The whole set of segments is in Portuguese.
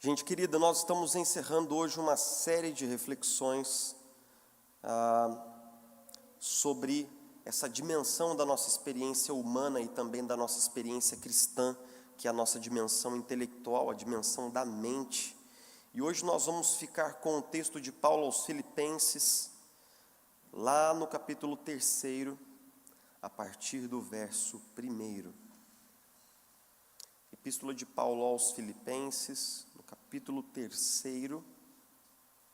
Gente querida, nós estamos encerrando hoje uma série de reflexões sobre essa dimensão da nossa experiência humana e também da nossa experiência cristã, que é a nossa dimensão intelectual, a dimensão da mente. E hoje nós vamos ficar com o texto de Paulo aos Filipenses, lá no capítulo 3, a partir do verso 1. Epístola de Paulo aos Filipenses, no capítulo 3,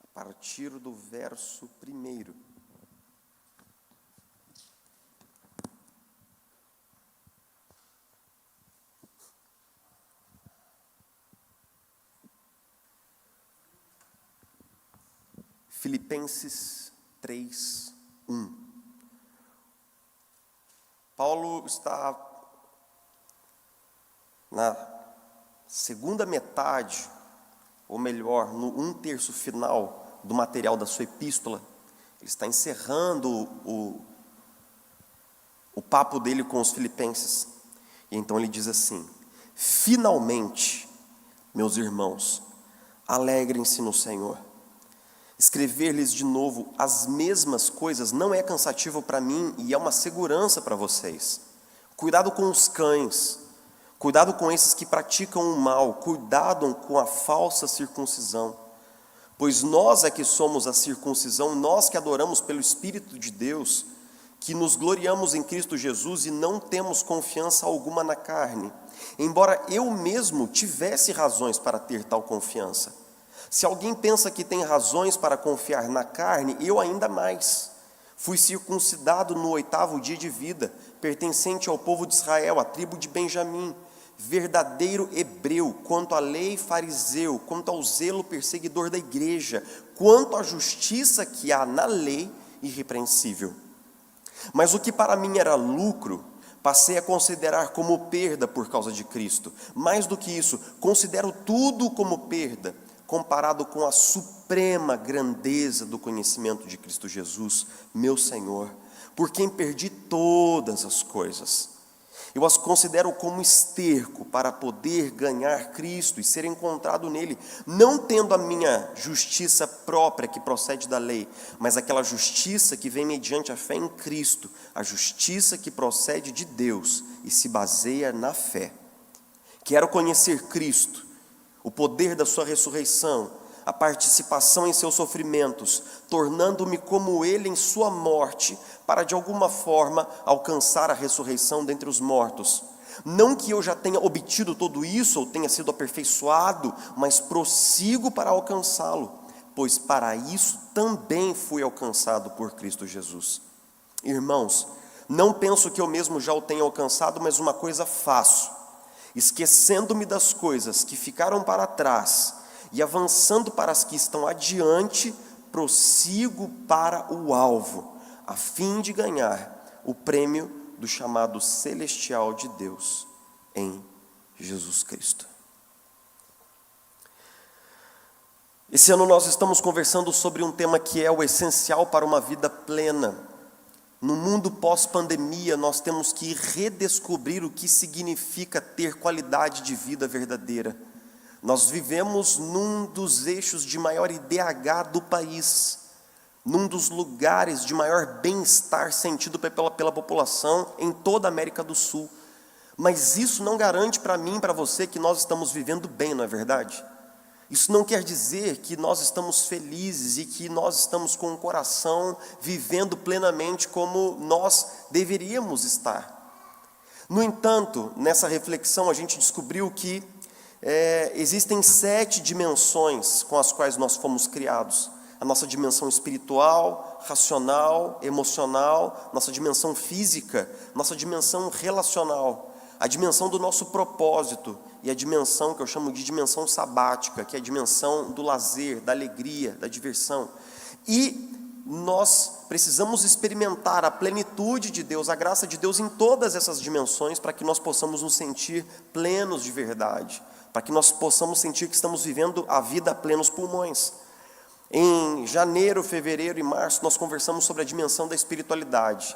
a partir do verso 1. Filipenses 3, 1. Paulo está na segunda metade, ou melhor, no 1/3 final do material da sua epístola. Ele está encerrando o papo dele com os filipenses. E então ele diz assim: finalmente, meus irmãos, alegrem-se no Senhor. Escrever-lhes de novo as mesmas coisas não é cansativo para mim e é uma segurança para vocês. Cuidado com os cães, cuidado com esses que praticam o mal, cuidado com a falsa circuncisão. Pois nós é que somos a circuncisão, nós que adoramos pelo Espírito de Deus, que nos gloriamos em Cristo Jesus e não temos confiança alguma na carne, embora eu mesmo tivesse razões para ter tal confiança. Se alguém pensa que tem razões para confiar na carne, eu ainda mais. Fui circuncidado no 8º dia de vida, pertencente ao povo de Israel, à tribo de Benjamim, verdadeiro hebreu, quanto à lei fariseu, quanto ao zelo perseguidor da igreja, quanto à justiça que há na lei, irrepreensível. Mas o que para mim era lucro, passei a considerar como perda por causa de Cristo. Mais do que isso, considero tudo como perda, comparado com a suprema grandeza do conhecimento de Cristo Jesus, meu Senhor, por quem perdi todas as coisas. Eu as considero como esterco para poder ganhar Cristo e ser encontrado nele, não tendo a minha justiça própria que procede da lei, mas aquela justiça que vem mediante a fé em Cristo, a justiça que procede de Deus e se baseia na fé. Quero conhecer Cristo, o poder da sua ressurreição, a participação em seus sofrimentos, tornando-me como ele em sua morte, para de alguma forma alcançar a ressurreição dentre os mortos. Não que eu já tenha obtido tudo isso, ou tenha sido aperfeiçoado, mas prossigo para alcançá-lo, pois para isso também fui alcançado por Cristo Jesus. Irmãos, não penso que eu mesmo já o tenha alcançado, mas uma coisa faço, esquecendo-me das coisas que ficaram para trás e avançando para as que estão adiante, prossigo para o alvo, a fim de ganhar o prêmio do chamado celestial de Deus em Jesus Cristo. Esse ano nós estamos conversando sobre um tema que é o essencial para uma vida plena. No mundo pós-pandemia, nós temos que redescobrir o que significa ter qualidade de vida verdadeira. Nós vivemos num dos eixos de maior IDH do país, num dos lugares de maior bem-estar sentido pela população em toda a América do Sul. Mas isso não garante para mim e para você que nós estamos vivendo bem, não é verdade? Isso não quer dizer que nós estamos felizes e que nós estamos com o coração vivendo plenamente como nós deveríamos estar. No entanto, nessa reflexão a gente descobriu que existem 7 dimensões com as quais nós fomos criados. A nossa dimensão espiritual, racional, emocional, nossa dimensão física, nossa dimensão relacional, a dimensão do nosso propósito e a dimensão que eu chamo de dimensão sabática, que é a dimensão do lazer, da alegria, da diversão. E nós precisamos experimentar a plenitude de Deus, a graça de Deus em todas essas dimensões, para que nós possamos nos sentir plenos de verdade, para que nós possamos sentir que estamos vivendo a vida a plenos pulmões. Em janeiro, fevereiro e março, nós conversamos sobre a dimensão da espiritualidade.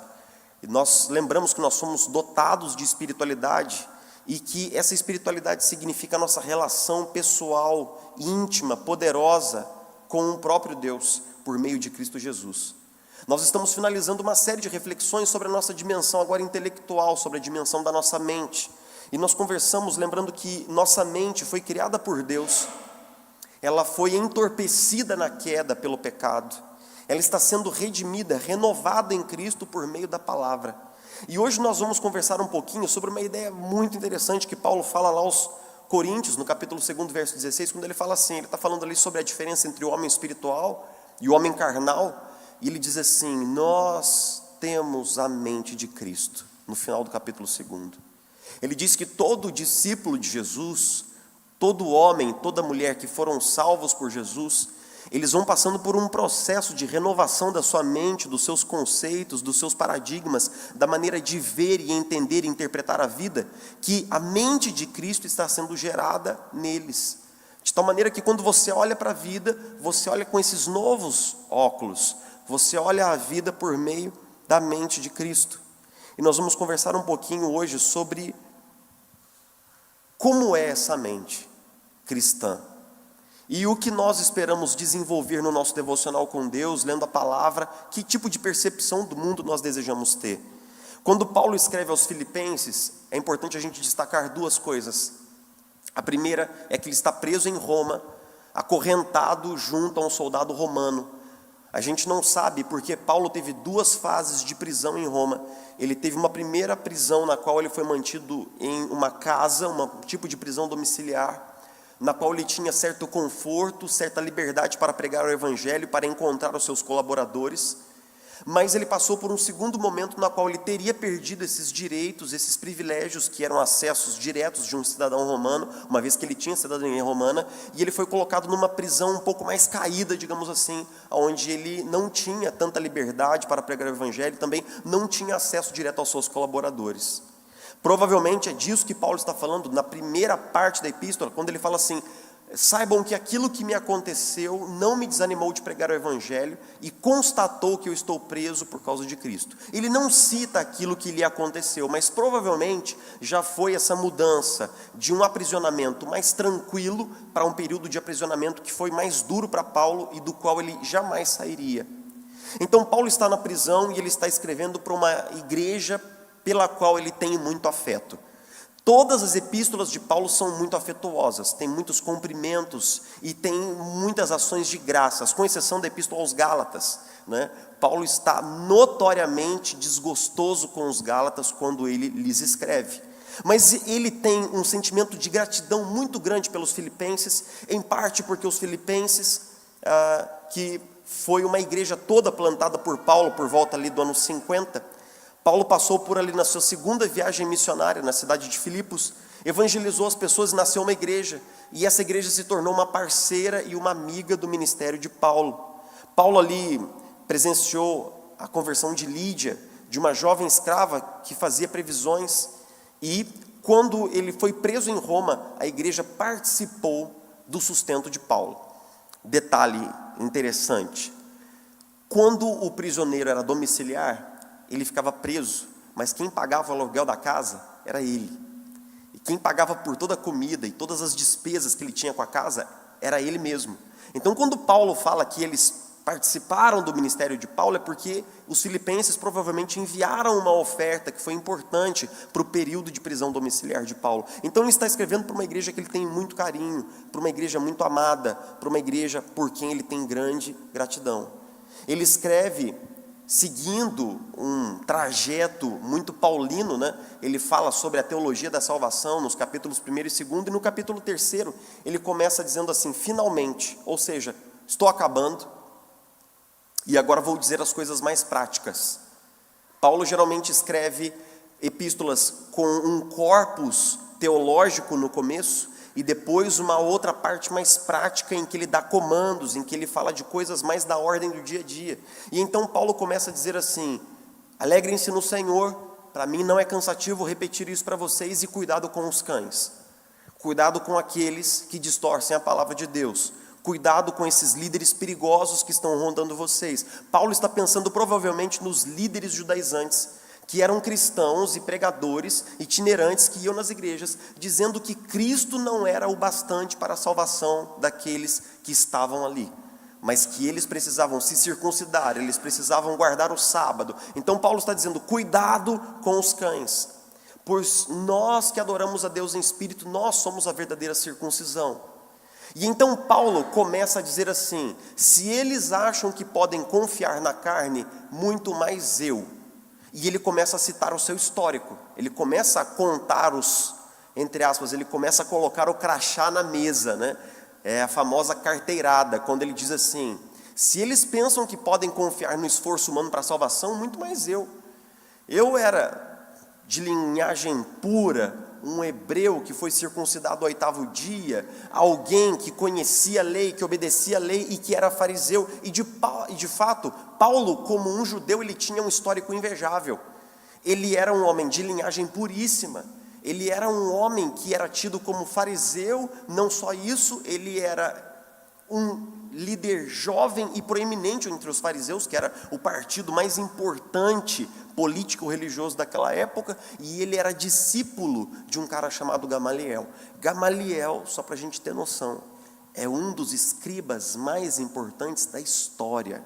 E nós lembramos que nós somos dotados de espiritualidade e que essa espiritualidade significa a nossa relação pessoal, íntima, poderosa com o próprio Deus, por meio de Cristo Jesus. Nós estamos finalizando uma série de reflexões sobre a nossa dimensão agora intelectual, sobre a dimensão da nossa mente. E nós conversamos lembrando que nossa mente foi criada por Deus, ela foi entorpecida na queda pelo pecado, ela está sendo redimida, renovada em Cristo por meio da palavra. E hoje nós vamos conversar um pouquinho sobre uma ideia muito interessante que Paulo fala lá aos Coríntios, no capítulo 2, verso 16, quando ele fala assim, ele está falando ali sobre a diferença entre o homem espiritual e o homem carnal, e ele diz assim, nós temos a mente de Cristo, no final do capítulo 2. Ele diz que todo discípulo de Jesus, todo homem, toda mulher que foram salvos por Jesus, eles vão passando por um processo de renovação da sua mente, dos seus conceitos, dos seus paradigmas, da maneira de ver e entender e interpretar a vida, que a mente de Cristo está sendo gerada neles. De tal maneira que quando você olha para a vida, você olha com esses novos óculos, você olha a vida por meio da mente de Cristo. E nós vamos conversar um pouquinho hoje sobre como é essa mente cristã. E o que nós esperamos desenvolver no nosso devocional com Deus, lendo a palavra, que tipo de percepção do mundo nós desejamos ter. Quando Paulo escreve aos Filipenses, é importante a gente destacar duas coisas. A primeira é que ele está preso em Roma, acorrentado junto a um soldado romano. A gente não sabe porque Paulo teve duas fases de prisão em Roma. Ele teve uma primeira prisão na qual ele foi mantido em uma casa, um tipo de prisão domiciliar, na qual ele tinha certo conforto, certa liberdade para pregar o evangelho, para encontrar os seus colaboradores, mas ele passou por um segundo momento na qual ele teria perdido esses direitos, esses privilégios que eram acessos diretos de um cidadão romano, uma vez que ele tinha cidadania romana, e ele foi colocado numa prisão um pouco mais caída, digamos assim, onde ele não tinha tanta liberdade para pregar o evangelho, também não tinha acesso direto aos seus colaboradores. Provavelmente é disso que Paulo está falando na primeira parte da epístola, quando ele fala assim, saibam que aquilo que me aconteceu não me desanimou de pregar o evangelho e constatou que eu estou preso por causa de Cristo. Ele não cita aquilo que lhe aconteceu, mas provavelmente já foi essa mudança de um aprisionamento mais tranquilo para um período de aprisionamento que foi mais duro para Paulo e do qual ele jamais sairia. Então Paulo está na prisão e ele está escrevendo para uma igreja pela qual ele tem muito afeto. Todas as epístolas de Paulo são muito afetuosas, tem muitos cumprimentos e tem muitas ações de graças, com exceção da epístola aos Gálatas, né? Paulo está notoriamente desgostoso com os Gálatas quando ele lhes escreve. Mas ele tem um sentimento de gratidão muito grande pelos filipenses, em parte porque os filipenses, que foi uma igreja toda plantada por Paulo por volta ali do ano 50, Paulo passou por ali na sua segunda viagem missionária, na cidade de Filipos, evangelizou as pessoas e nasceu uma igreja, e essa igreja se tornou uma parceira e uma amiga do ministério de Paulo. Paulo ali presenciou a conversão de Lídia, de uma jovem escrava que fazia previsões, e quando ele foi preso em Roma, a igreja participou do sustento de Paulo. Detalhe interessante, quando o prisioneiro era domiciliar, ele ficava preso, mas quem pagava o aluguel da casa era ele. E quem pagava por toda a comida e todas as despesas que ele tinha com a casa era ele mesmo. Então quando Paulo fala que eles participaram do ministério de Paulo, é porque os filipenses provavelmente enviaram uma oferta que foi importante para o período de prisão domiciliar de Paulo. Então ele está escrevendo para uma igreja que ele tem muito carinho, para uma igreja muito amada, para uma igreja por quem ele tem grande gratidão. Ele escreve seguindo um trajeto muito paulino, né? Ele fala sobre a teologia da salvação nos capítulos 1 e 2, e no capítulo 3 ele começa dizendo assim, finalmente, ou seja, estou acabando, e agora vou dizer as coisas mais práticas. Paulo geralmente escreve epístolas com um corpus teológico no começo, e depois uma outra parte mais prática em que ele dá comandos, em que ele fala de coisas mais da ordem do dia a dia. E então Paulo começa a dizer assim, alegrem-se no Senhor, para mim não é cansativo repetir isso para vocês, e cuidado com os cães. Cuidado com aqueles que distorcem a palavra de Deus. Cuidado com esses líderes perigosos que estão rondando vocês. Paulo está pensando provavelmente nos líderes judaizantes, que eram cristãos e pregadores itinerantes que iam nas igrejas, dizendo que Cristo não era o bastante para a salvação daqueles que estavam ali, mas que eles precisavam se circuncidar, eles precisavam guardar o sábado. Então Paulo está dizendo, cuidado com os cães, pois nós que adoramos a Deus em espírito, nós somos a verdadeira circuncisão. E então Paulo começa a dizer assim, se eles acham que podem confiar na carne, muito mais eu. E ele começa a citar o seu histórico, ele começa a contar os, entre aspas, ele começa a colocar o crachá na mesa, né? É a famosa carteirada, quando ele diz assim, se eles pensam que podem confiar no esforço humano para a salvação, muito mais eu. Eu era de linhagem pura, um hebreu que foi circuncidado ao 8º dia, alguém que conhecia a lei, que obedecia a lei e que era fariseu, e de fato, Paulo, como um judeu, ele tinha um histórico invejável. Ele era um homem de linhagem puríssima, ele era um homem que era tido como fariseu, não só isso, ele era um líder jovem e proeminente entre os fariseus, que era o partido mais importante político-religioso daquela época, e ele era discípulo de um cara chamado Gamaliel. Gamaliel, só para a gente ter noção, é um dos escribas mais importantes da história.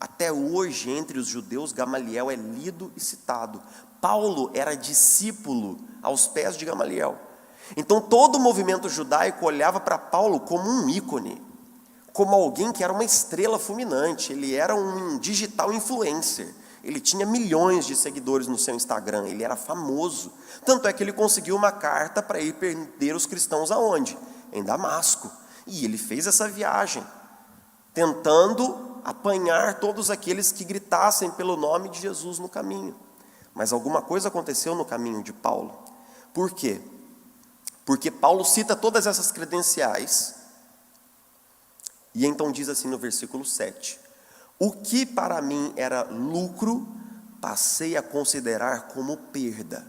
Até hoje, entre os judeus, Gamaliel é lido e citado. Paulo era discípulo aos pés de Gamaliel. Então todo o movimento judaico olhava para Paulo como um ícone, como alguém que era uma estrela fulminante, ele era um digital influencer, ele tinha milhões de seguidores no seu Instagram, ele era famoso, tanto é que ele conseguiu uma carta para ir prender os cristãos aonde? Em Damasco, e ele fez essa viagem, tentando apanhar todos aqueles que gritassem pelo nome de Jesus no caminho, mas alguma coisa aconteceu no caminho de Paulo. Por quê? Porque Paulo cita todas essas credenciais, e então diz assim no versículo 7, o que para mim era lucro, passei a considerar como perda.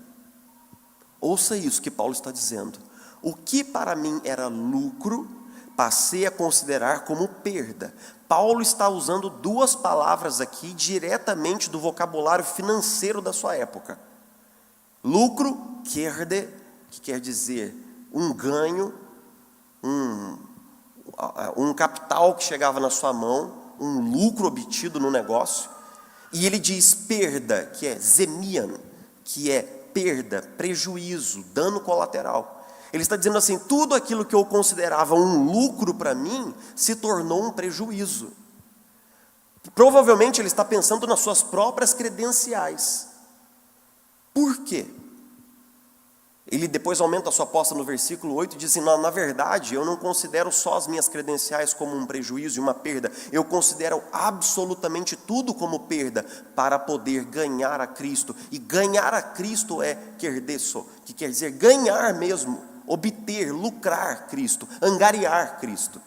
Ouça isso que Paulo está dizendo. O que para mim era lucro, passei a considerar como perda. Paulo está usando duas palavras aqui, diretamente do vocabulário financeiro da sua época. Lucro, kerde, que quer dizer um ganho, um capital que chegava na sua mão, um lucro obtido no negócio, e ele diz perda, que é zemian, que é perda, prejuízo, dano colateral. Ele está dizendo assim, tudo aquilo que eu considerava um lucro para mim, se tornou um prejuízo. Provavelmente ele está pensando nas suas próprias credenciais. Por quê? Ele depois aumenta a sua aposta no versículo 8 e diz assim, na verdade, eu não considero só as minhas credenciais como um prejuízo e uma perda, eu considero absolutamente tudo como perda para poder ganhar a Cristo. E ganhar a Cristo é kerdesso, que quer dizer ganhar mesmo, obter, lucrar Cristo, angariar Cristo.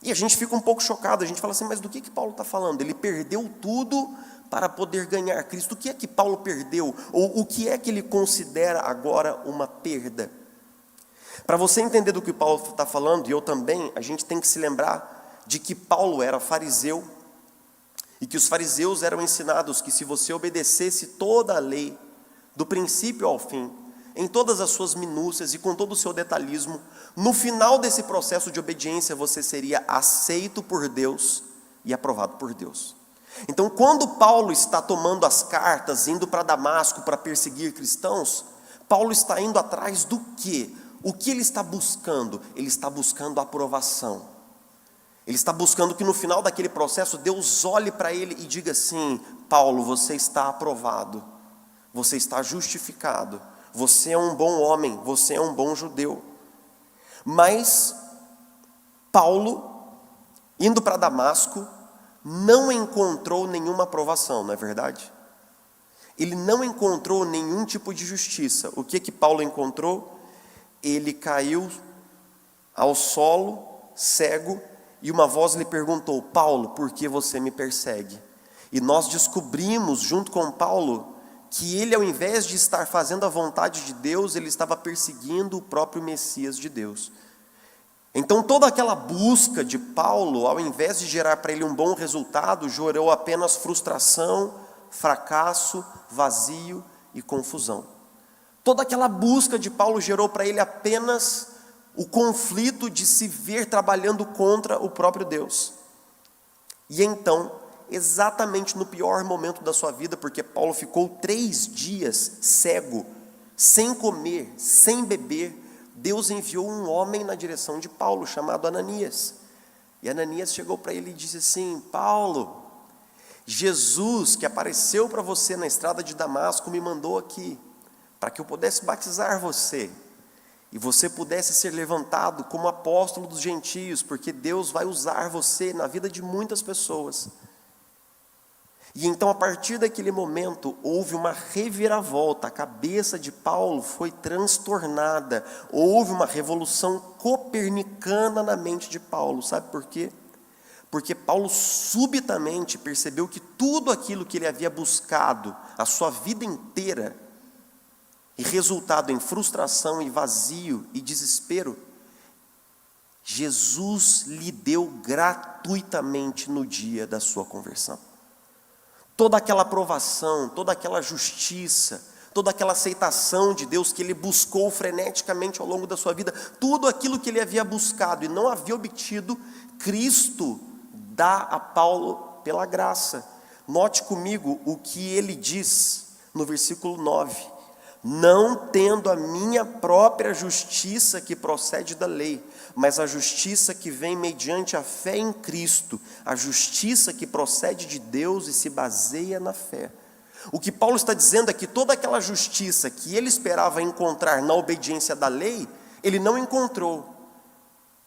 E a gente fica um pouco chocado, a gente fala assim, mas do que Paulo está falando? Ele perdeu tudo para poder ganhar Cristo. O que é que Paulo perdeu? Ou o que é que ele considera agora uma perda? Para você entender do que Paulo está falando, e eu também, a gente tem que se lembrar de que Paulo era fariseu, e que os fariseus eram ensinados que se você obedecesse toda a lei, do princípio ao fim, em todas as suas minúcias e com todo o seu detalhismo, no final desse processo de obediência você seria aceito por Deus e aprovado por Deus. Então, quando Paulo está tomando as cartas, indo para Damasco para perseguir cristãos, Paulo está indo atrás do quê? O que ele está buscando? Ele está buscando aprovação. Ele está buscando que no final daquele processo, Deus olhe para ele e diga assim, Paulo, você está aprovado, você está justificado, você é um bom homem, você é um bom judeu. Mas, Paulo, indo para Damasco, não encontrou nenhuma aprovação, não é verdade? Ele não encontrou nenhum tipo de justiça. O que Paulo encontrou? Ele caiu ao solo, cego, e uma voz lhe perguntou, Paulo, por que você me persegue? E nós descobrimos, junto com Paulo, que ele, ao invés de estar fazendo a vontade de Deus, ele estava perseguindo o próprio Messias de Deus. Então toda aquela busca de Paulo, ao invés de gerar para ele um bom resultado, gerou apenas frustração, fracasso, vazio e confusão. Toda aquela busca de Paulo gerou para ele apenas o conflito de se ver trabalhando contra o próprio Deus. E então, exatamente no pior momento da sua vida, porque Paulo ficou 3 dias cego, sem comer, sem beber, Deus enviou um homem na direção de Paulo, chamado Ananias. E Ananias chegou para ele e disse assim: Paulo, Jesus que apareceu para você na estrada de Damasco me mandou aqui, para que eu pudesse batizar você, e você pudesse ser levantado como apóstolo dos gentios, porque Deus vai usar você na vida de muitas pessoas. E então, a partir daquele momento, houve uma reviravolta, a cabeça de Paulo foi transtornada, houve uma revolução copernicana na mente de Paulo. Sabe por quê? Porque Paulo subitamente percebeu que tudo aquilo que ele havia buscado a sua vida inteira, e resultado em frustração e vazio e desespero, Jesus lhe deu gratuitamente no dia da sua conversão. Toda aquela aprovação, toda aquela justiça, toda aquela aceitação de Deus que ele buscou freneticamente ao longo da sua vida, tudo aquilo que ele havia buscado e não havia obtido, Cristo dá a Paulo pela graça. Note comigo o que ele diz no versículo 9. Não tendo a minha própria justiça que procede da lei, mas a justiça que vem mediante a fé em Cristo, a justiça que procede de Deus e se baseia na fé. O que Paulo está dizendo é que toda aquela justiça que ele esperava encontrar na obediência da lei, ele não encontrou.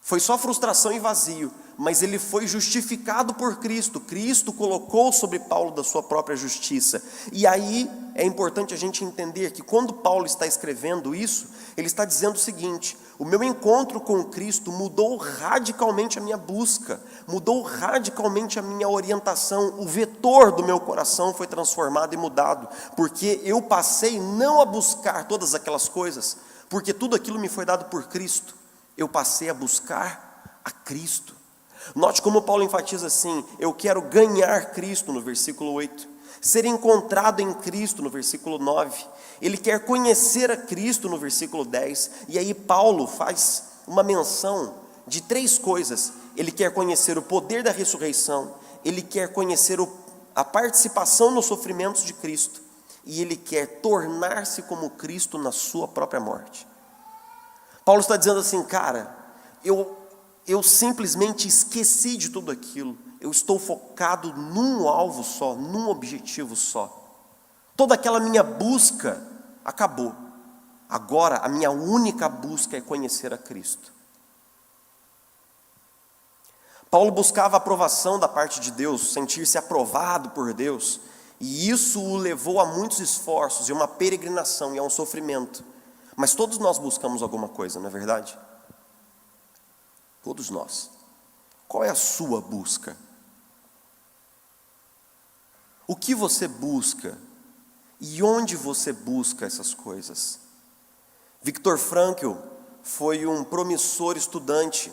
Foi só frustração e vazio, mas ele foi justificado por Cristo. Cristo colocou sobre Paulo da sua própria justiça. E aí é importante a gente entender que quando Paulo está escrevendo isso, ele está dizendo o seguinte: o meu encontro com Cristo mudou radicalmente a minha busca, mudou radicalmente a minha orientação, o vetor do meu coração foi transformado e mudado, porque eu passei não a buscar todas aquelas coisas, porque tudo aquilo me foi dado por Cristo, eu passei a buscar a Cristo. Note como Paulo enfatiza assim: eu quero ganhar Cristo, no versículo 8, ser encontrado em Cristo, no versículo 9, ele quer conhecer a Cristo, no versículo 10, e aí Paulo faz uma menção de 3 coisas: ele quer conhecer o poder da ressurreição, ele quer conhecer a participação nos sofrimentos de Cristo, e ele quer tornar-se como Cristo na sua própria morte. Paulo está dizendo assim: cara, eu simplesmente esqueci de tudo aquilo, eu estou focado num alvo só, num objetivo só. Toda aquela minha busca acabou, agora a minha única busca é conhecer a Cristo. Paulo buscava a aprovação da parte de Deus, sentir-se aprovado por Deus, e isso o levou a muitos esforços, e uma peregrinação, e a um sofrimento. Mas todos nós buscamos alguma coisa, não é verdade? Todos nós. Qual é a sua busca? O que você busca? E onde você busca essas coisas? Viktor Frankl foi um promissor estudante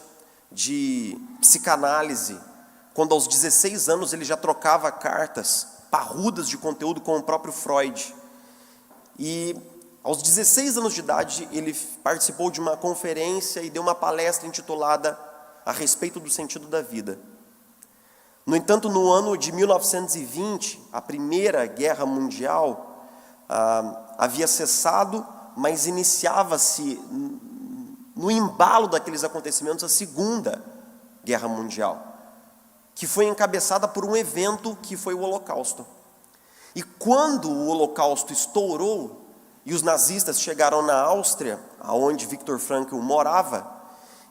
de psicanálise, quando aos 16 anos ele já trocava cartas parrudas de conteúdo com o próprio Freud. E aos 16 anos de idade, ele participou de uma conferência e deu uma palestra intitulada A Respeito do Sentido da Vida. No entanto, no ano de 1920, a Primeira Guerra Mundial havia cessado, mas iniciava-se, no embalo daqueles acontecimentos, a Segunda Guerra Mundial, que foi encabeçada por um evento que foi o Holocausto. E quando o Holocausto estourou, e os nazistas chegaram na Áustria, onde Viktor Frankl morava,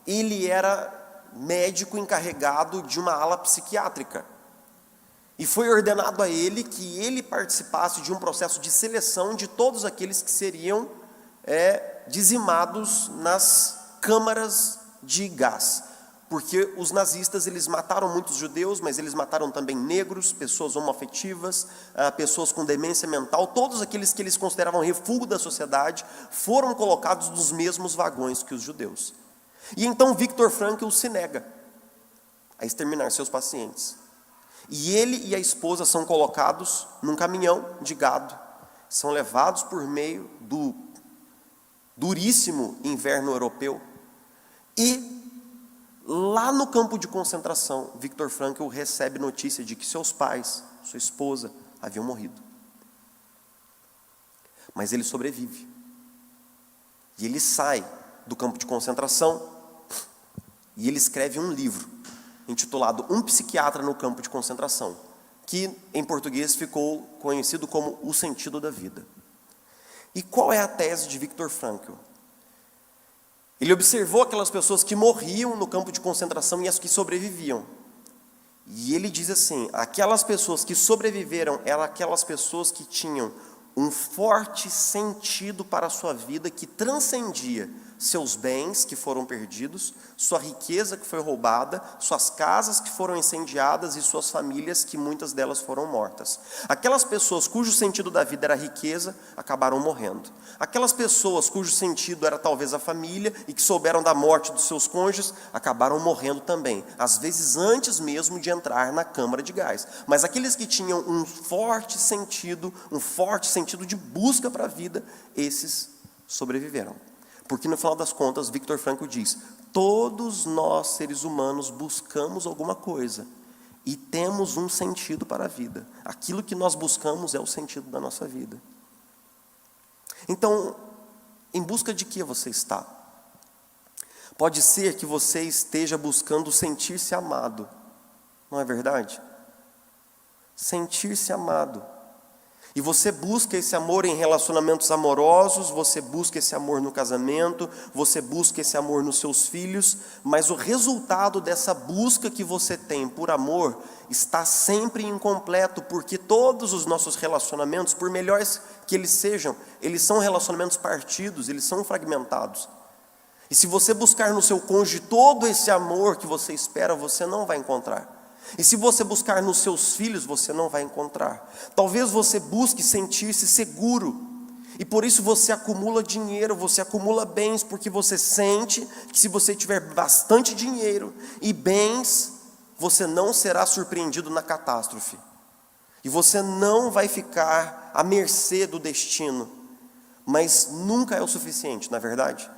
ele era médico encarregado de uma ala psiquiátrica. E foi ordenado a ele que ele participasse de um processo de seleção de todos aqueles que seriam dizimados nas câmaras de gás. Porque os nazistas, eles mataram muitos judeus, mas eles mataram também negros, pessoas homoafetivas, pessoas com demência mental, todos aqueles que eles consideravam refúgio da sociedade, foram colocados nos mesmos vagões que os judeus. E então Viktor Frankl se nega a exterminar seus pacientes. E ele e a esposa são colocados num caminhão de gado, são levados por meio do duríssimo inverno europeu, e lá no campo de concentração, Viktor Frankl recebe notícia de que seus pais, sua esposa, haviam morrido. Mas ele sobrevive. E ele sai do campo de concentração e ele escreve um livro intitulado Um Psiquiatra no Campo de Concentração, que em português ficou conhecido como O Sentido da Vida. E qual é a tese de Viktor Frankl? Ele observou aquelas pessoas que morriam no campo de concentração e as que sobreviviam. E ele diz assim: aquelas pessoas que sobreviveram eram aquelas pessoas que tinham um forte sentido para a sua vida que transcendia seus bens que foram perdidos, sua riqueza que foi roubada, suas casas que foram incendiadas e suas famílias que muitas delas foram mortas. Aquelas pessoas cujo sentido da vida era a riqueza, acabaram morrendo. Aquelas pessoas cujo sentido era talvez a família e que souberam da morte dos seus cônjuges, acabaram morrendo também, às vezes antes mesmo de entrar na câmara de gás. Mas aqueles que tinham um forte sentido de busca para a vida, esses sobreviveram. Porque no final das contas, Viktor Frankl diz: todos nós, seres humanos, buscamos alguma coisa e temos um sentido para a vida. Aquilo que nós buscamos é o sentido da nossa vida. Então, em busca de que você está? Pode ser que você esteja buscando sentir-se amado, não é verdade? Sentir-se amado. E você busca esse amor em relacionamentos amorosos, você busca esse amor no casamento, você busca esse amor nos seus filhos, mas o resultado dessa busca que você tem por amor está sempre incompleto, porque todos os nossos relacionamentos, por melhores que eles sejam, eles são relacionamentos partidos, eles são fragmentados. E se você buscar no seu cônjuge todo esse amor que você espera, você não vai encontrar. E se você buscar nos seus filhos, você não vai encontrar. Talvez você busque sentir-se seguro, e por isso você acumula dinheiro, você acumula bens, porque você sente que se você tiver bastante dinheiro e bens, você não será surpreendido na catástrofe. E você não vai ficar à mercê do destino. Mas nunca é o suficiente, não é verdade?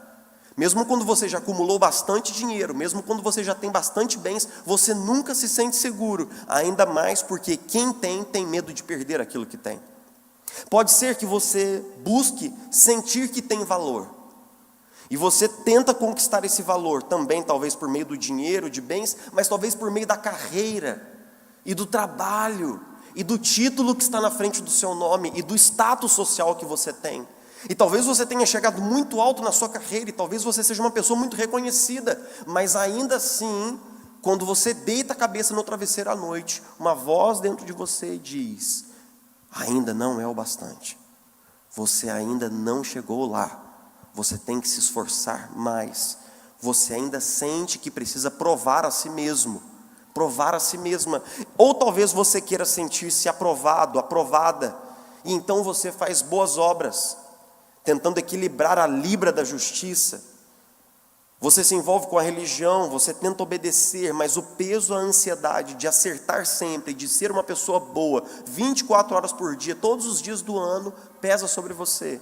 Mesmo quando você já acumulou bastante dinheiro, mesmo quando você já tem bastante bens, você nunca se sente seguro, ainda mais porque quem tem medo de perder aquilo que tem. Pode ser que você busque sentir que tem valor, e você tenta conquistar esse valor também, talvez por meio do dinheiro, de bens, mas talvez por meio da carreira, e do trabalho, e do título que está na frente do seu nome, e do status social que você tem. E talvez você tenha chegado muito alto na sua carreira, e talvez você seja uma pessoa muito reconhecida, mas ainda assim, quando você deita a cabeça no travesseiro à noite, uma voz dentro de você diz: ainda não é o bastante, você ainda não chegou lá, você tem que se esforçar mais, você ainda sente que precisa provar a si mesmo, provar a si mesma, ou talvez você queira sentir-se aprovado, aprovada, e então você faz boas obras, tentando equilibrar a libra da justiça. Você se envolve com a religião, você tenta obedecer, mas o peso, a ansiedade de acertar sempre, de ser uma pessoa boa, 24 horas por dia, todos os dias do ano, pesa sobre você.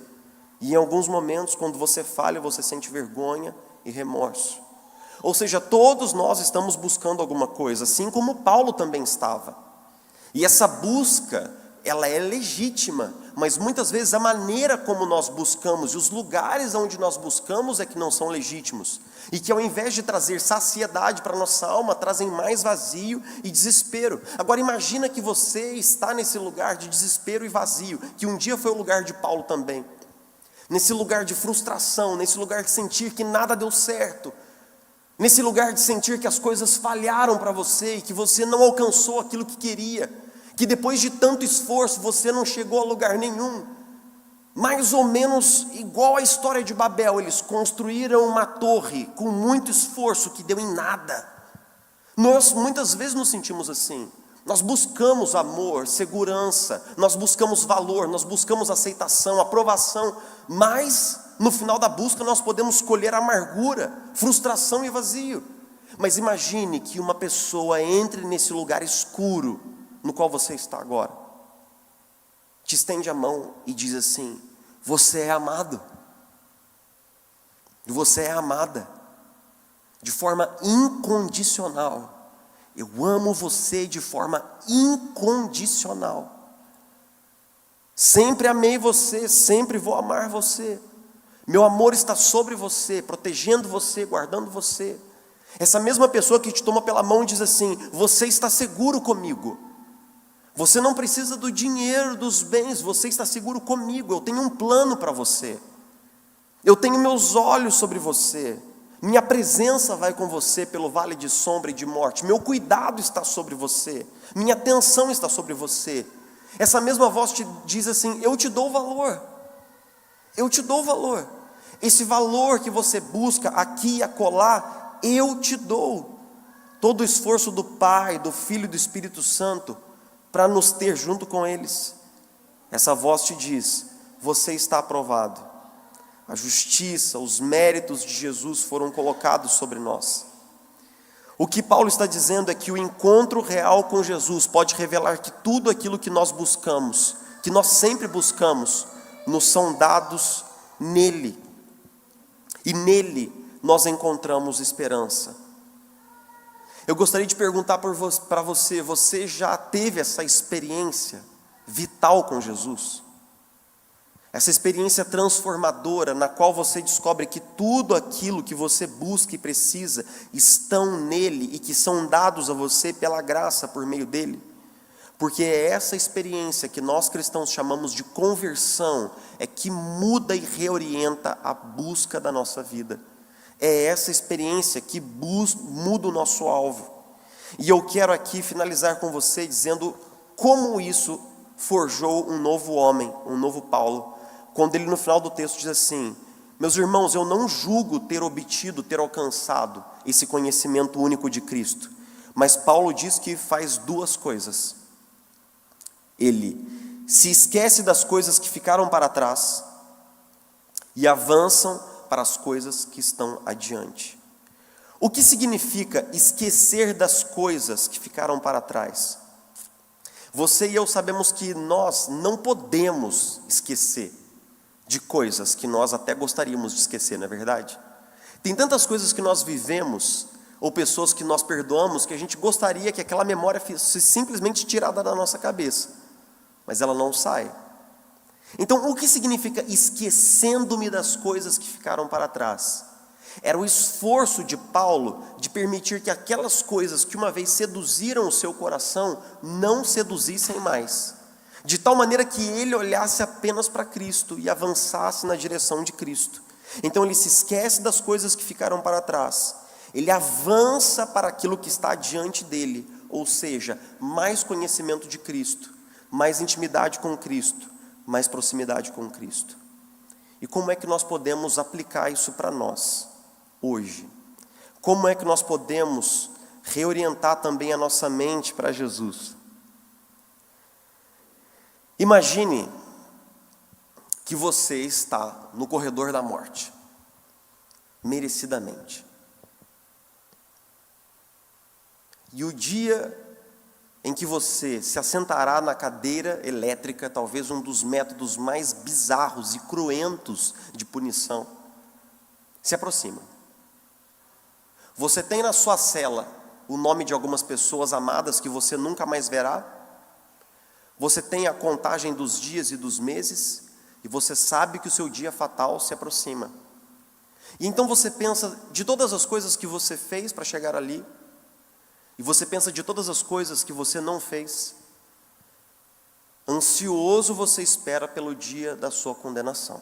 E em alguns momentos, quando você falha, você sente vergonha e remorso. Ou seja, todos nós estamos buscando alguma coisa, assim como Paulo também estava. E essa busca, ela é legítima, mas muitas vezes a maneira como nós buscamos e os lugares onde nós buscamos é que não são legítimos, e que ao invés de trazer saciedade para a nossa alma, trazem mais vazio e desespero. Agora imagina que você está nesse lugar de desespero e vazio, que um dia foi o lugar de Paulo também, nesse lugar de frustração, nesse lugar de sentir que nada deu certo, nesse lugar de sentir que as coisas falharam para você e que você não alcançou aquilo que queria, que depois de tanto esforço você não chegou a lugar nenhum. Mais ou menos igual à história de Babel, eles construíram uma torre com muito esforço que deu em nada. Nós muitas vezes nos sentimos assim. Nós buscamos amor, segurança, nós buscamos valor, nós buscamos aceitação, aprovação, mas no final da busca nós podemos colher amargura, frustração e vazio. Mas imagine que uma pessoa entre nesse lugar escuro no qual você está agora, te estende a mão e diz assim: você é amado, você é amada, de forma incondicional. Eu amo você de forma incondicional. Sempre amei você, sempre vou amar você. Meu amor está sobre você, protegendo você, guardando você. Essa mesma pessoa que te toma pela mão e diz assim: você está seguro comigo. Você não precisa do dinheiro, dos bens, você está seguro comigo. Eu tenho um plano para você. Eu tenho meus olhos sobre você. Minha presença vai com você pelo vale de sombra e de morte. Meu cuidado está sobre você. Minha atenção está sobre você. Essa mesma voz te diz assim: eu te dou valor. Eu te dou valor. Esse valor que você busca aqui e acolá, eu te dou. Todo o esforço do Pai, do Filho e do Espírito Santo para nos ter junto com eles. Essa voz te diz: você está aprovado. A justiça, os méritos de Jesus foram colocados sobre nós. O que Paulo está dizendo é que o encontro real com Jesus pode revelar que tudo aquilo que nós buscamos, que nós sempre buscamos, nos são dados nele. E nele nós encontramos esperança. Eu gostaria de perguntar para você: você já teve essa experiência vital com Jesus? Essa experiência transformadora na qual você descobre que tudo aquilo que você busca e precisa estão nele e que são dados a você pela graça por meio dele? Porque é essa experiência que nós cristãos chamamos de conversão, é que muda e reorienta a busca da nossa vida. É essa experiência que muda o nosso alvo. E eu quero aqui finalizar com você dizendo como isso forjou um novo homem, um novo Paulo, quando ele no final do texto diz assim: meus irmãos, eu não julgo ter obtido, ter alcançado esse conhecimento único de Cristo, mas Paulo diz que faz duas coisas. Ele se esquece das coisas que ficaram para trás e avançam para as coisas que estão adiante. O que significa esquecer das coisas que ficaram para trás? Você e eu sabemos que nós não podemos esquecer de coisas que nós até gostaríamos de esquecer, não é verdade? Tem tantas coisas que nós vivemos, ou pessoas que nós perdoamos, que a gente gostaria que aquela memória fosse simplesmente tirada da nossa cabeça, mas ela não sai. Então, o que significa esquecendo-me das coisas que ficaram para trás? Era o esforço de Paulo de permitir que aquelas coisas que uma vez seduziram o seu coração não seduzissem mais, de tal maneira que ele olhasse apenas para Cristo e avançasse na direção de Cristo. Então ele se esquece das coisas que ficaram para trás, ele avança para aquilo que está diante dele, ou seja, mais conhecimento de Cristo, mais intimidade com Cristo, mais proximidade com Cristo. E como é que nós podemos aplicar isso para nós hoje? Como é que nós podemos reorientar também a nossa mente para Jesus? Imagine que você está no corredor da morte, merecidamente. E o dia em que você se assentará na cadeira elétrica, talvez um dos métodos mais bizarros e cruentos de punição, se aproxima. Você tem na sua cela o nome de algumas pessoas amadas que você nunca mais verá. Você tem a contagem dos dias e dos meses, e você sabe que o seu dia fatal se aproxima. E então você pensa de todas as coisas que você fez para chegar ali, e você pensa de todas as coisas que você não fez. Ansioso você espera pelo dia da sua condenação.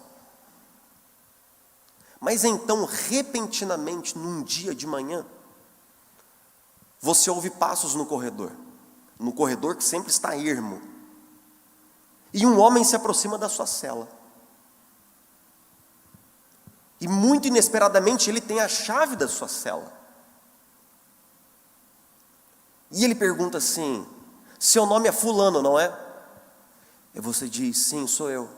Mas então, repentinamente, num dia de manhã, você ouve passos no corredor que sempre está ermo. E um homem se aproxima da sua cela. E muito inesperadamente ele tem a chave da sua cela. E ele pergunta assim: seu nome é fulano, não é? E você diz: sim, sou eu.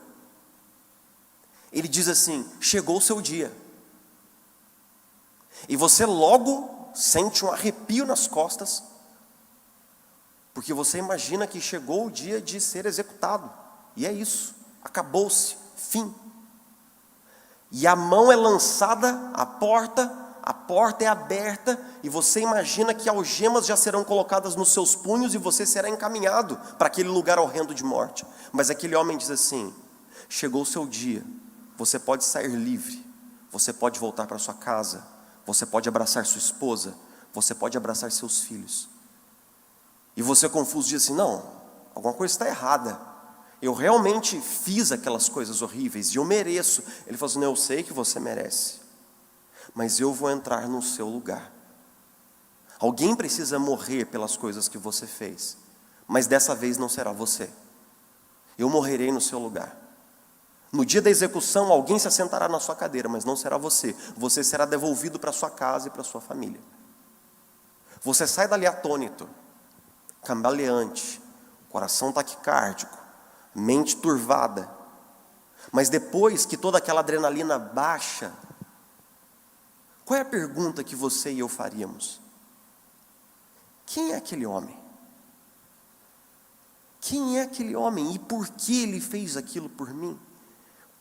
Ele diz assim: chegou o seu dia. E você logo sente um arrepio nas costas, Porque você imagina que chegou o dia de ser executado. E é isso. Acabou-se. Fim. E a mão é lançada à porta, a porta é aberta, e você imagina que algemas já serão colocadas nos seus punhos e você será encaminhado para aquele lugar horrendo de morte. Mas aquele homem diz assim: chegou o seu dia, você pode sair livre, você pode voltar para sua casa, você pode abraçar sua esposa, você pode abraçar seus filhos. E você confuso diz assim: não, alguma coisa está errada. Eu realmente fiz aquelas coisas horríveis e eu mereço. Ele falou assim: não, eu sei que você merece, mas eu vou entrar no seu lugar. Alguém precisa morrer pelas coisas que você fez, mas dessa vez não será você. Eu morrerei no seu lugar. No dia da execução, alguém se assentará na sua cadeira, mas não será você. Você será devolvido para sua casa e para sua família. Você sai dali atônito, cambaleante, coração taquicárdico, mente turvada. Mas depois que toda aquela adrenalina baixa, qual é a pergunta que você e eu faríamos? Quem é aquele homem? Quem é aquele homem e por que ele fez aquilo por mim?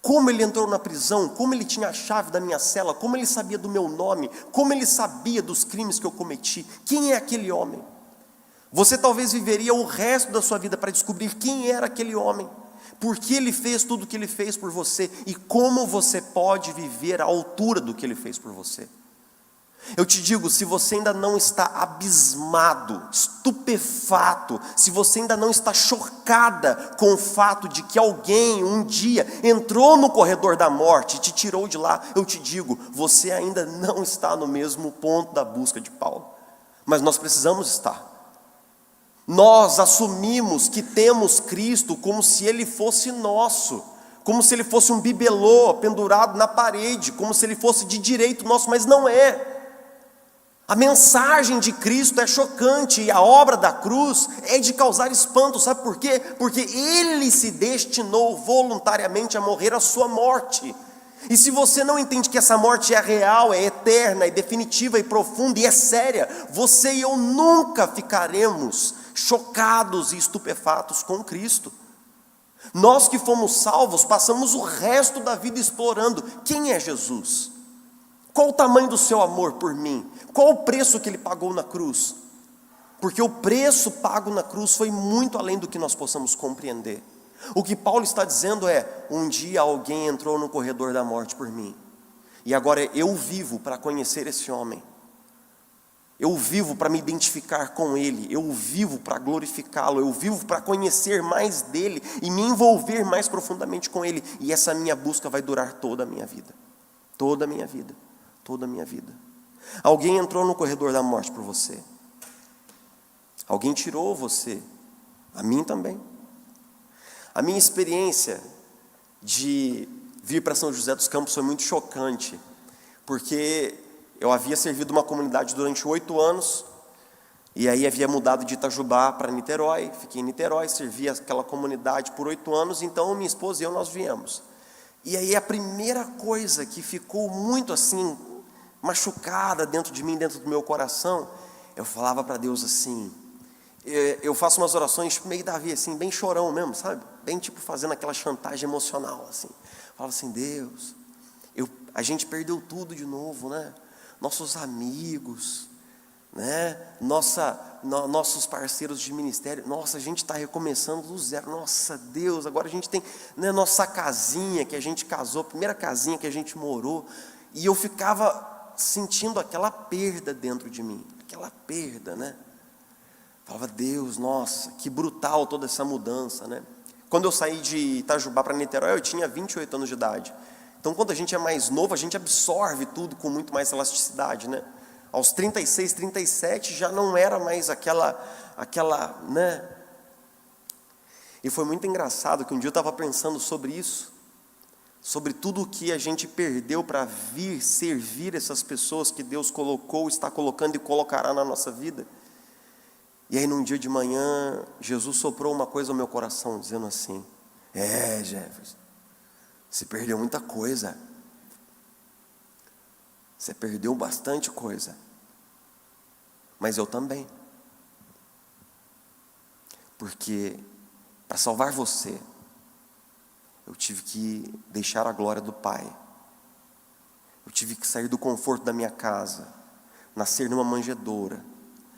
Como ele entrou na prisão, como ele tinha a chave da minha cela, como ele sabia do meu nome, como ele sabia dos crimes que eu cometi? Quem é aquele homem? Você talvez viveria o resto da sua vida para descobrir quem era aquele homem, por que ele fez tudo o que ele fez por você e como você pode viver à altura do que ele fez por você. Eu te digo, se você ainda não está abismado, estupefato, se você ainda não está chocada com o fato de que alguém um dia entrou no corredor da morte e te tirou de lá, eu te digo, você ainda não está no mesmo ponto da busca de Paulo. Mas nós precisamos estar. Nós assumimos que temos Cristo como se Ele fosse nosso, como se Ele fosse um bibelô pendurado na parede, como se Ele fosse de direito nosso, mas não é. A mensagem de Cristo é chocante e a obra da cruz é de causar espanto, sabe por quê? Porque Ele se destinou voluntariamente a morrer a sua morte. E se você não entende que essa morte é real, é eterna, é definitiva e profunda e é séria, você e eu nunca ficaremos chocados e estupefatos com Cristo. Nós que fomos salvos, passamos o resto da vida explorando quem é Jesus. Qual o tamanho do seu amor por mim? Qual o preço que Ele pagou na cruz? Porque o preço pago na cruz foi muito além do que nós possamos compreender. O que Paulo está dizendo é: um dia alguém entrou no corredor da morte por mim, e agora eu vivo para conhecer esse homem. Eu vivo para me identificar com Ele, eu vivo para glorificá-lo, eu vivo para conhecer mais dEle e me envolver mais profundamente com Ele. E essa minha busca vai durar toda a minha vida. Toda a minha vida. Toda a minha vida. Alguém entrou no corredor da morte por você. Alguém tirou você. A mim também. A minha experiência de vir para São José dos Campos foi muito chocante, porque eu havia servido uma comunidade durante 8 anos, e aí havia mudado de Itajubá para Niterói, fiquei em Niterói, servi aquela comunidade por 8 anos, então minha esposa e eu, nós viemos. E aí a primeira coisa que ficou muito assim, machucada dentro de mim, dentro do meu coração, eu falava para Deus assim, eu faço umas orações tipo meio Davi, assim, bem chorão mesmo, sabe? Bem tipo fazendo aquela chantagem emocional, assim. Eu falava assim: Deus, a gente perdeu tudo de novo, né? Nossos amigos, né? Nossos parceiros de ministério, nossa, a gente está recomeçando do zero, nossa Deus, agora a gente tem, né, nossa casinha que a gente casou, primeira casinha que a gente morou, e eu ficava sentindo aquela perda dentro de mim, aquela perda, né? Falava: Deus, nossa, que brutal toda essa mudança, né? Quando eu saí de Itajubá para Niterói, eu tinha 28 anos de idade. Então, quando a gente é mais novo, a gente absorve tudo com muito mais elasticidade, né? Aos 36, 37, já não era mais aquela, né? E foi muito engraçado que um dia eu estava pensando sobre isso, sobre tudo o que a gente perdeu para vir servir essas pessoas que Deus colocou, está colocando e colocará na nossa vida. E aí, num dia de manhã, Jesus soprou uma coisa ao meu coração, dizendo assim: Jefferson, você perdeu muita coisa. Você perdeu bastante coisa. Mas eu também. Porque para salvar você, eu tive que deixar a glória do Pai. Eu tive que sair do conforto da minha casa, nascer numa manjedoura,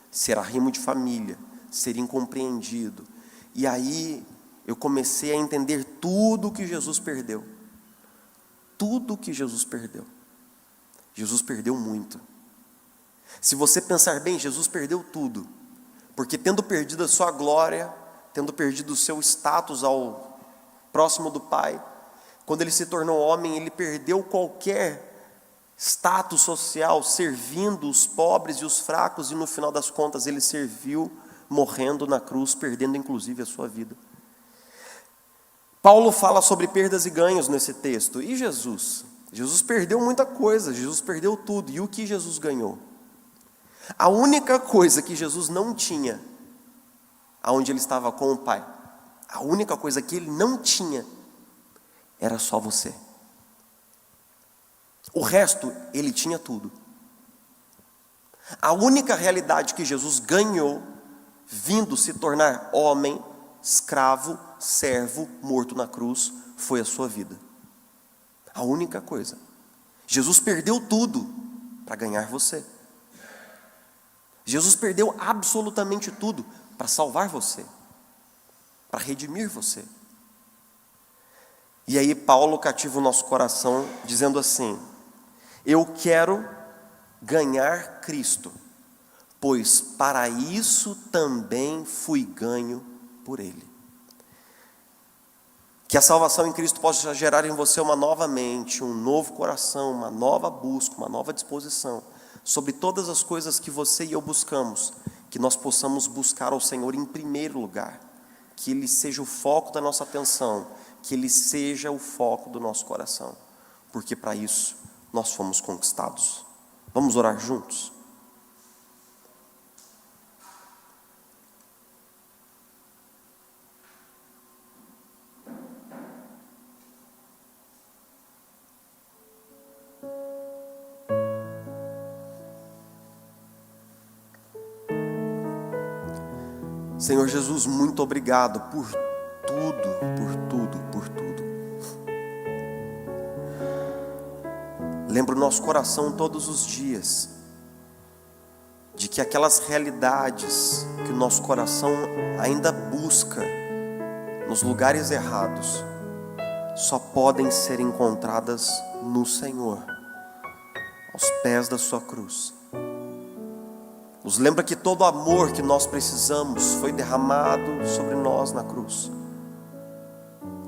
ser arrimo de família, ser incompreendido. E aí eu comecei a entender tudo que Jesus perdeu. Tudo que Jesus perdeu. Jesus perdeu muito. Se você pensar bem, Jesus perdeu tudo. Porque tendo perdido a sua glória, tendo perdido o seu status ao próximo do Pai, quando ele se tornou homem, ele perdeu qualquer status social, servindo os pobres e os fracos, e no final das contas ele serviu, morrendo na cruz, perdendo inclusive a sua vida. Paulo fala sobre perdas e ganhos nesse texto. E Jesus? Jesus perdeu muita coisa, Jesus perdeu tudo. E o que Jesus ganhou? A única coisa que Jesus não tinha, aonde ele estava com o Pai, a única coisa que ele não tinha, era só você. O resto, ele tinha tudo. A única realidade que Jesus ganhou, vindo se tornar homem, escravo, servo, morto na cruz, foi a sua vida. A única coisa. Jesus perdeu tudo para ganhar você. Jesus perdeu absolutamente tudo para salvar você, para redimir você. E aí Paulo cativa o nosso coração dizendo assim: eu quero ganhar Cristo, pois para isso também fui ganho por Ele. Que a salvação em Cristo possa gerar em você uma nova mente, um novo coração, uma nova busca, uma nova disposição sobre todas as coisas que você e eu buscamos, que nós possamos buscar ao Senhor em primeiro lugar, que Ele seja o foco da nossa atenção, que Ele seja o foco do nosso coração, porque para isso nós fomos conquistados. Vamos orar juntos? Senhor Jesus, muito obrigado por tudo, por tudo, por tudo. Lembra o nosso coração todos os dias de que aquelas realidades que o nosso coração ainda busca nos lugares errados só podem ser encontradas no Senhor, aos pés da sua cruz. Nos lembra que todo amor que nós precisamos foi derramado sobre nós na cruz.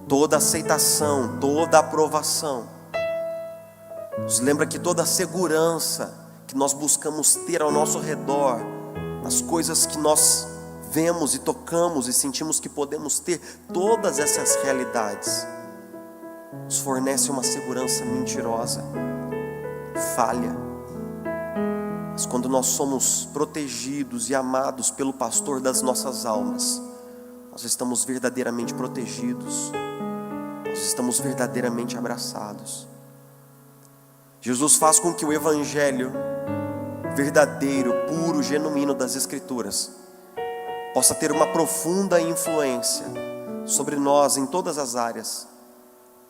Toda aceitação, toda aprovação. Nos lembra que toda a segurança que nós buscamos ter ao nosso redor, nas coisas que nós vemos e tocamos e sentimos que podemos ter, todas essas realidades nos fornecem uma segurança mentirosa, falha. Mas quando nós somos protegidos e amados pelo pastor das nossas almas, nós estamos verdadeiramente protegidos, nós estamos verdadeiramente abraçados. Jesus faz com que o evangelho verdadeiro, puro, genuíno das Escrituras possa ter uma profunda influência sobre nós em todas as áreas,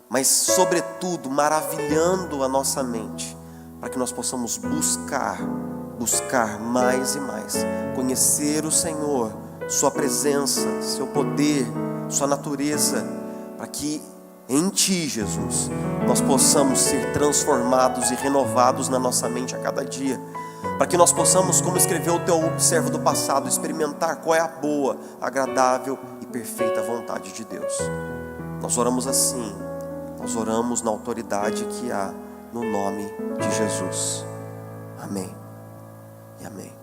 mas sobretudo maravilhando a nossa mente, para que nós possamos buscar mais e mais, conhecer o Senhor, sua presença, seu poder, sua natureza, para que em Ti, Jesus, nós possamos ser transformados e renovados na nossa mente a cada dia, para que nós possamos, como escreveu o Teu servo do passado, experimentar qual é a boa, agradável e perfeita vontade de Deus. Nós oramos assim, nós oramos na autoridade que há no nome de Jesus. Amém e amém.